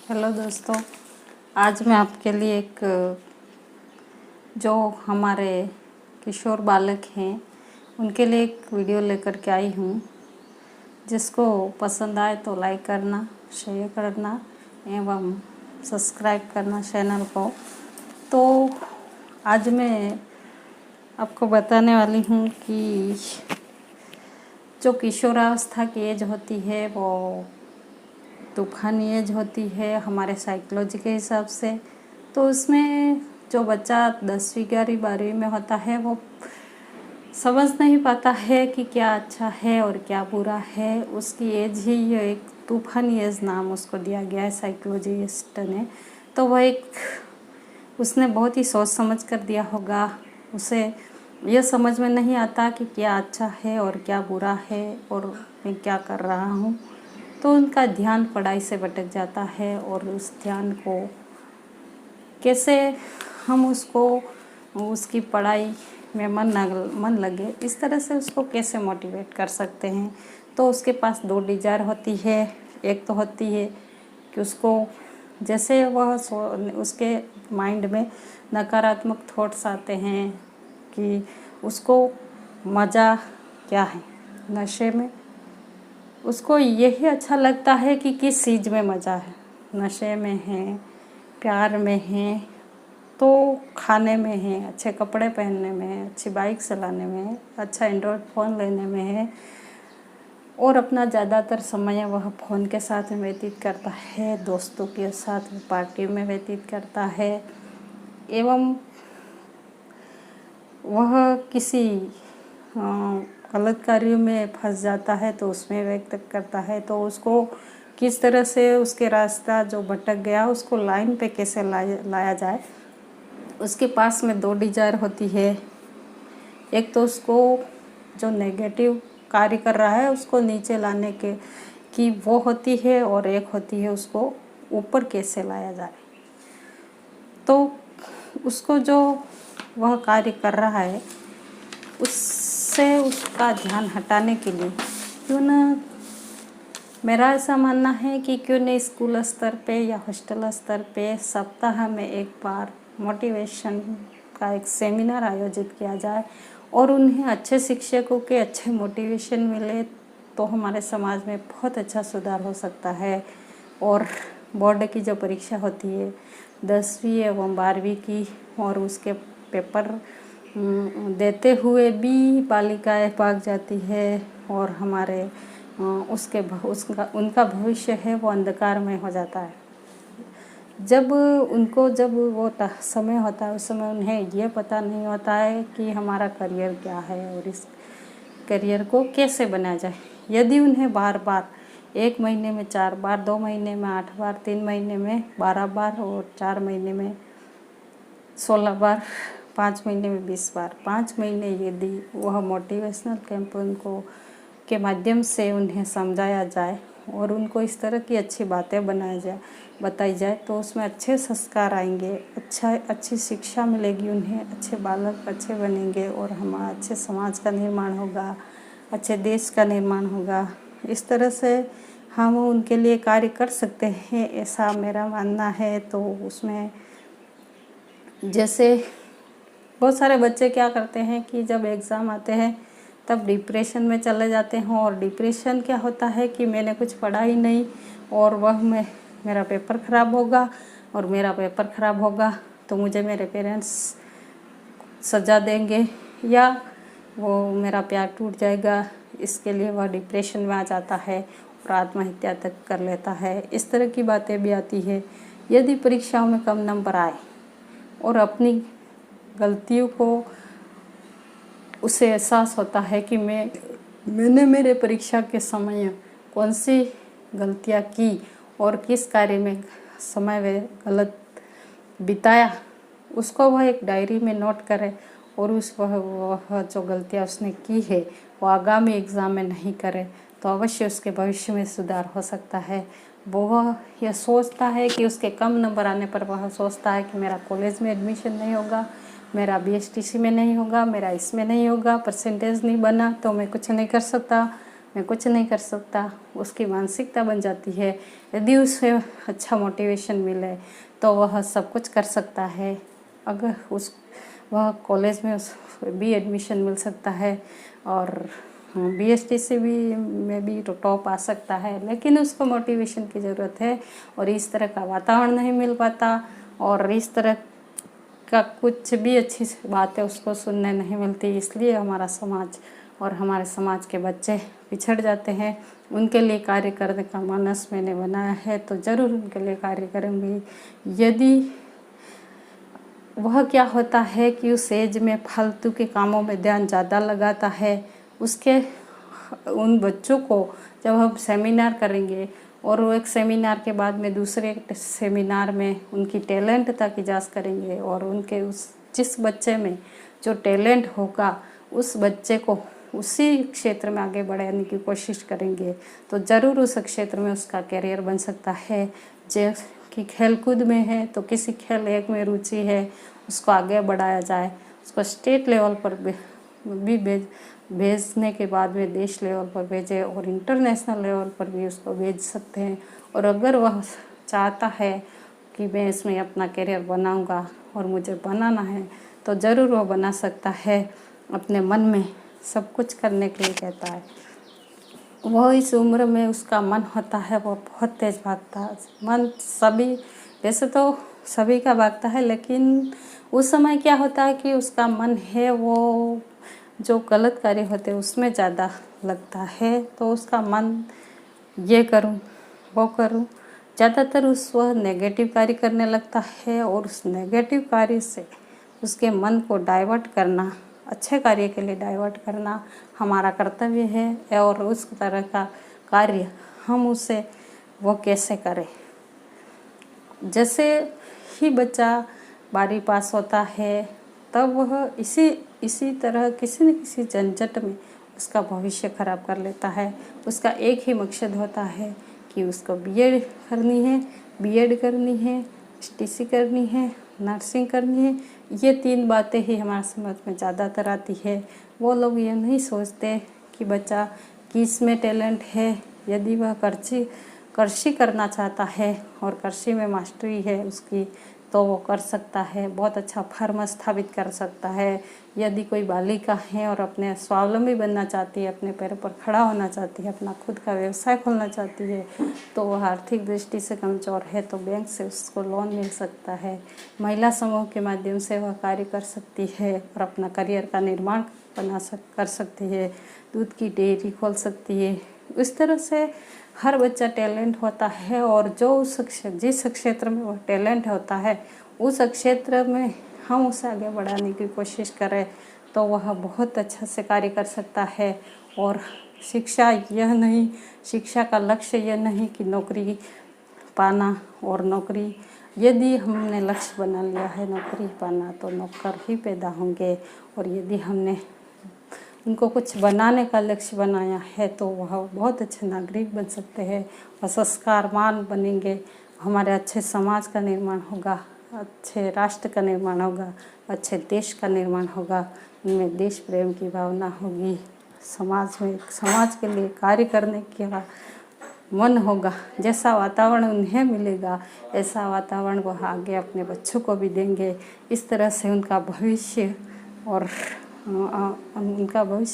Hello दोस्तों, आज मैं आपके लिए एक जो हमारे किशोर बालक हैं उनके लिए एक वीडियो लेकर के आई हूँ। जिसको पसंद आए तो लाइक करना, शेयर करना एवं सब्सक्राइब करना चैनल को। तो आज मैं आपको बताने वाली हूँ कि जो किशोरावस्था की एज होती है वो तूफानी एज होती है हमारे साइकोलॉजी के हिसाब से। तो उसमें जो बच्चा 10वीं 11वीं 12वीं में होता है वो समझ नहीं पाता है कि क्या अच्छा है और क्या बुरा है। उसकी एज ही ये एक तूफानी एज नाम उसको दिया गया है साइकोलॉजिस्ट ने। तो वह एक उसने बहुत ही सोच समझ कर दिया होगा। उसे यह समझ में नहीं आता कि क्या अच्छा है और क्या बुरा है और मैं क्या कर रहा हूँ। तो उनका ध्यान पढ़ाई से भटक जाता है और उस ध्यान को कैसे हम उसको उसकी पढ़ाई में मन लगे इस तरह से उसको कैसे मोटिवेट कर सकते हैं। तो उसके पास दो डिज़ायर होती है। एक तो होती है कि उसको जैसे वह उसके माइंड में नकारात्मक थॉट्स आते हैं कि उसको मज़ा क्या है नशे में। उसको यही अच्छा लगता है कि किस चीज़ में मज़ा है, नशे में है, प्यार में है, तो खाने में है, अच्छे कपड़े पहनने में है, अच्छी बाइक चलाने में है, अच्छा एंड्रॉयड फ़ोन लेने में है। और अपना ज़्यादातर समय वह फ़ोन के साथ में व्यतीत करता है, दोस्तों के साथ पार्टी में व्यतीत करता है एवं वह किसी गलत कार्यों में फंस जाता है तो उसमें व्यक्त करता है। तो उसको किस तरह से उसके रास्ता जो भटक गया उसको लाइन पे कैसे लाया जाए। उसके पास में दो डिज़ायर होती है। एक तो उसको जो नेगेटिव कार्य कर रहा है उसको नीचे लाने के की वो होती है और एक होती है उसको ऊपर कैसे लाया जाए। तो उसको जो वह कार्य कर रहा है उससे उसका ध्यान हटाने के लिए क्यों ना मेरा ऐसा मानना है कि क्यों नहीं स्कूल स्तर पे या हॉस्टल स्तर पे सप्ताह में एक बार मोटिवेशन का एक सेमिनार आयोजित किया जाए और उन्हें अच्छे शिक्षकों के अच्छे मोटिवेशन मिले तो हमारे समाज में बहुत अच्छा सुधार हो सकता है। और बोर्ड की जो परीक्षा होती है 10वीं एवं 12वीं की और उसके पेपर देते हुए भी बालिकाएं भाग जाती है और हमारे उसका उनका भविष्य है वो अंधकार में हो जाता है। जब वो समय होता है उस समय उन्हें ये पता नहीं होता है कि हमारा करियर क्या है और इस करियर को कैसे बनाया जाए। यदि उन्हें बार बार 1 महीने में 4 बार, 2 महीने में 8 बार, 3 महीने में 12 बार और 4 महीने में 16 बार, 5 महीने में 20 बार, 5 महीने यदि वह मोटिवेशनल कैंप उनको के माध्यम से उन्हें समझाया जाए और उनको इस तरह की अच्छी बातें बताई जाए तो उसमें अच्छे संस्कार आएंगे, अच्छी शिक्षा मिलेगी उन्हें, अच्छे बालक अच्छे बनेंगे और हमारा अच्छे समाज का निर्माण होगा, अच्छे देश का निर्माण होगा। इस तरह से हम उनके लिए कार्य कर सकते हैं, ऐसा मेरा मानना है। तो उसमें जैसे बहुत सारे बच्चे क्या करते हैं कि जब एग्ज़ाम आते हैं तब डिप्रेशन में चले जाते हैं। और डिप्रेशन क्या होता है कि मैंने कुछ पढ़ा ही नहीं और मेरा पेपर ख़राब होगा और मेरा पेपर ख़राब होगा तो मुझे मेरे पेरेंट्स सज़ा देंगे या वो मेरा प्यार टूट जाएगा। इसके लिए वह डिप्रेशन में आ जाता है और आत्महत्या तक कर लेता है। इस तरह की बातें भी आती है। यदि परीक्षाओं में कम नंबर आए और अपनी गलतियों को उसे एहसास होता है कि मैंने मेरे परीक्षा के समय कौन सी गलतियाँ की और किस कार्य में समय वे गलत बिताया, उसको वह एक डायरी में नोट करे और वह जो गलतियाँ उसने की है वो आगामी एग्ज़ाम में नहीं करे तो अवश्य उसके भविष्य में सुधार हो सकता है। वह यह सोचता है कि उसके कम नंबर आने पर वह सोचता है कि मेरा कॉलेज में एडमिशन नहीं होगा, मेरा BSTC में नहीं होगा, मेरा इसमें नहीं होगा, परसेंटेज नहीं बना तो मैं कुछ नहीं कर सकता, मैं कुछ नहीं कर सकता, उसकी मानसिकता बन जाती है। यदि उसे अच्छा मोटिवेशन मिले तो वह सब कुछ कर सकता है। अगर वह कॉलेज में भी एडमिशन मिल सकता है और BSTC में भी टॉप आ सकता है, लेकिन उसको मोटिवेशन की ज़रूरत है और इस तरह का वातावरण नहीं मिल पाता और इस तरह का कुछ भी अच्छी बातें उसको सुनने नहीं मिलती। इसलिए हमारा समाज और हमारे समाज के बच्चे पिछड़ जाते हैं। उनके लिए कार्य करने का मानस मैंने बनाया है, तो ज़रूर उनके लिए कार्य करूँगी। यदि वह क्या होता है कि उस एज में फालतू के कामों में ध्यान ज़्यादा लगाता है, उन बच्चों को जब हम सेमिनार करेंगे और वो एक सेमिनार के बाद में दूसरे सेमिनार में उनकी टैलेंटता की जांच करेंगे और उनके जिस बच्चे में जो टैलेंट होगा उस बच्चे को उसी क्षेत्र में आगे बढ़ाने की कोशिश करेंगे, तो ज़रूर उस क्षेत्र में उसका करियर बन सकता है। जैसे कि खेलकूद में है तो किसी खेल एक में रुचि है, उसको आगे बढ़ाया जाए, उसको स्टेट लेवल पर भी भेजने के बाद में देश लेवल पर भेजे और इंटरनेशनल लेवल पर भी उसको भेज सकते हैं। और अगर वह चाहता है कि मैं इसमें अपना करियर बनाऊंगा और मुझे बनाना है, तो ज़रूर वह बना सकता है। अपने मन में सब कुछ करने के लिए कहता है। वह इस उम्र में उसका मन होता है, वो बहुत तेज़ भागता है। मन वैसे तो सभी का भागता है, लेकिन उस समय क्या होता है कि उसका मन है वो जो गलत कार्य होते हैं उसमें ज़्यादा लगता है, तो उसका मन ये करूं वो करूं, ज़्यादातर वह नेगेटिव कार्य करने लगता है। और उस नेगेटिव कार्य से उसके मन को डाइवर्ट करना, अच्छे कार्य के लिए डाइवर्ट करना हमारा कर्तव्य है। और उस तरह का कार्य हम उसे वो कैसे करें। जैसे ही बच्चा 12वीं पास होता है तब वह इसी तरह किसी न किसी झंझट में उसका भविष्य खराब कर लेता है। उसका एक ही मकसद होता है कि उसको बीएड करनी है, STC करनी है, नर्सिंग करनी है। ये 3 बातें ही हमारे समाज में ज़्यादातर आती है। वो लोग ये नहीं सोचते कि बच्चा किस में टैलेंट है। यदि वह कृषि करना चाहता है और कृषि में मास्टरी है उसकी, तो वो कर सकता है, बहुत अच्छा फर्म स्थापित कर सकता है। यदि कोई बालिका है और अपने स्वावलंबी बनना चाहती है, अपने पैरों पर खड़ा होना चाहती है, अपना खुद का व्यवसाय खोलना चाहती है, तो वह आर्थिक दृष्टि से कमज़ोर है तो बैंक से उसको लोन मिल सकता है। महिला समूह के माध्यम से वह कार्य कर सकती है और अपना करियर का निर्माण कर सकती है, दूध की डेयरी खोल सकती है। इस तरह से हर बच्चा टैलेंट होता है और जिस क्षेत्र में वह टैलेंट होता है उस क्षेत्र में हम उसे आगे बढ़ाने की कोशिश करें तो वह बहुत अच्छा से कार्य कर सकता है। और शिक्षा का लक्ष्य यह नहीं कि नौकरी पाना, और नौकरी यदि हमने लक्ष्य बना लिया है नौकरी पाना तो नौकर ही पैदा होंगे। और यदि हमने उनको कुछ बनाने का लक्ष्य बनाया है तो वह बहुत अच्छे नागरिक बन सकते हैं, वह संस्कारवान बनेंगे, हमारे अच्छे समाज का निर्माण होगा, अच्छे राष्ट्र का निर्माण होगा, अच्छे देश का निर्माण होगा। उनमें देश प्रेम की भावना होगी, समाज के लिए कार्य करने का मन होगा। जैसा वातावरण उन्हें मिलेगा ऐसा वातावरण वह आगे अपने बच्चों को भी देंगे। इस तरह से उनका भविष्य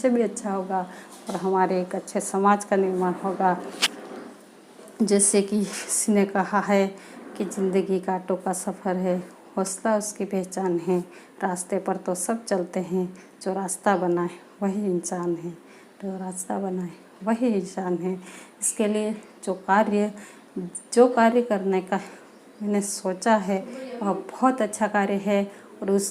भी अच्छा होगा और हमारे एक अच्छे समाज का निर्माण होगा। जैसे कि किसी ने कहा है कि ज़िंदगी कांटों का सफ़र है, हौसला उसकी पहचान है, रास्ते पर तो सब चलते हैं, जो रास्ता बनाए वही इंसान है, जो रास्ता बनाए वही इंसान है। इसके लिए जो कार्य करने का मैंने सोचा है वह बहुत अच्छा कार्य है और उस